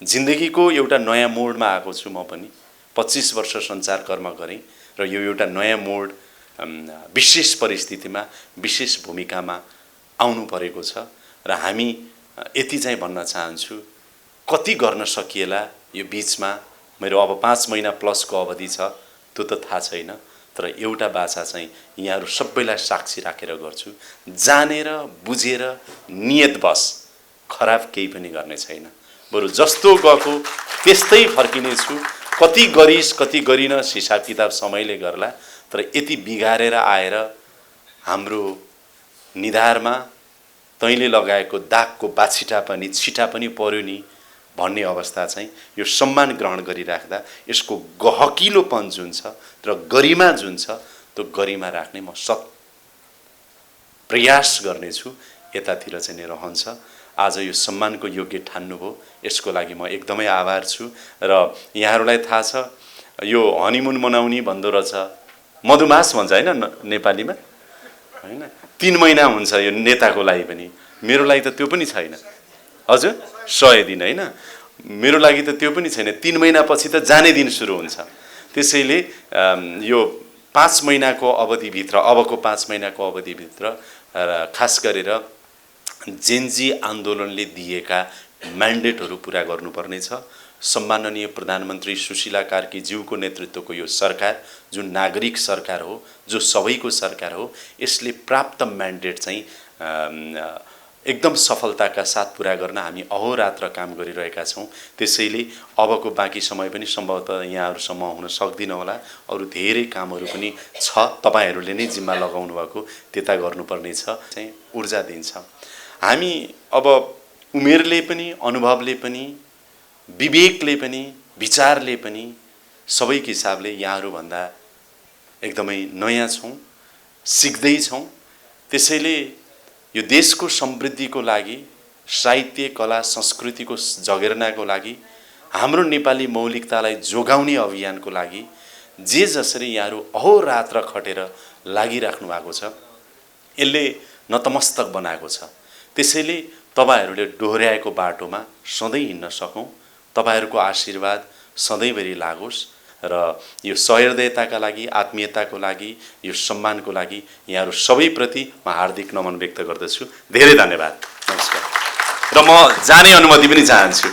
जिन्दगीको एउटा नयाँ मोडमा आएको छु म पनि। 25 वर्ष सञ्चारकर्म गरेँ र यो एउटा नयाँ मोड विशेष परिस्थितिमा विशेष भूमिकामा आउनु परेको छ र हामी यति चाहिँ भन्न चाहन्छु, कति गर्न सकिएला यो बीचमा। मेरो अब 5 महिना प्लसको अवधि छ, त्यो त थाहा छैन, तर एउटा बाचा चाहिँ यहाँहरू सबैलाई साक्षी राखेर गर्छु। जानेर बुझेर नियतवश खराब केही पनि गर्ने छैन, बरु जस्तो गएको त्यस्तै फर्किनेछु। कति गरिस् कति गरिनस् हिसाब किताब समयले गर्ला, तर यति बिगारेर आएर हाम्रो निधारमा तैँले लगाएको दागको बाछिटा पनि छिटा पनि पर्यो नि भन्ने अवस्था चाहिँ यो सम्मान ग्रहण गरिराख्दा यसको गहकिलोपन जुन छ र गरिमा जुन छ त्यो गरिमा राख्ने म प्रयास गर्नेछु। यतातिर चाहिँ नै रहन्छ। आज यो सम्मानको योग्य ठान्नुभयो, यसको लागि म एकदमै आभार छु। र यहाँहरूलाई थाहा छ यो हनीमुन मनाउने भन्दो रहेछ, मधुमास भन्छ हैन नेपालीमा, हैन 3 महिना हुन्छ यो नेताको लागि पनि। मेरो लागि त त्यो पनि छैन हजुर, 100 दिन हैन, मेरो लागि त त्यो पनि छैन। 3 महिनापछि त जाने दिन सुरु हुन्छ। त्यसैले यो 5 महिनाको अवधिभित्र, अबको 5 महिनाको अवधिभित्र खास गरेर जेनजी आन्दोलनले दिएका म्यान्डेटहरू पुरा गर्नुपर्ने छ। सम्माननीय प्रधानमन्त्री सुशीला कार्की ज्यूको नेतृत्वको यो सरकार जुन नागरिक सरकार हो, जो सबैको सरकार हो, यसले प्राप्त म्यान्डेट चाहिँ एकदम सफलताका साथ पुरा गर्न हामी अहोरात्र काम गरिरहेका छौँ। त्यसैले अबको बाँकी समय पनि सम्भवतः यहाँहरूसम्म हुन सक्दिन होला, अरू धेरै कामहरू पनि छ, तपाईहरूले नै जिम्मा लगाउनु भएको, त्यता गर्नुपर्ने छ चाहिँ ऊर्जा दिन्छ। हामी अब उमेरले पनि, अनुभवले पनि, विवेकले पनि, विचारले पनि सबैको हिसाबले यहाँहरूभन्दा एकदमै नयाँ छौँ, सिक्दैछौँ। त्यसैले यो देशको समृद्धिको लागि, साहित्य कला संस्कृतिको जगेर्नाको लागि, हाम्रो नेपाली मौलिकतालाई जोगाउने अभियानको लागि जे जसरी यहाँहरू अहोरात्र खटेर लागिराख्नु भएको छ, यसले नतमस्तक बनाएको छ। त्यसैले तपाईहरूले डोर्याएको बाटोमा सधैँ हिँड्न सकौँ, तपाईहरूको आशीर्वाद सधैँभरि लागोस् र यो सहृदयताका लागि, आत्मीयताको लागि, यो सम्मानको लागि यहाँहरू सबैप्रति म हार्दिक नमन व्यक्त गर्दछु। धेरै धन्यवाद, नमस्कार। र म जाने अनुमति पनि चाहन्छु।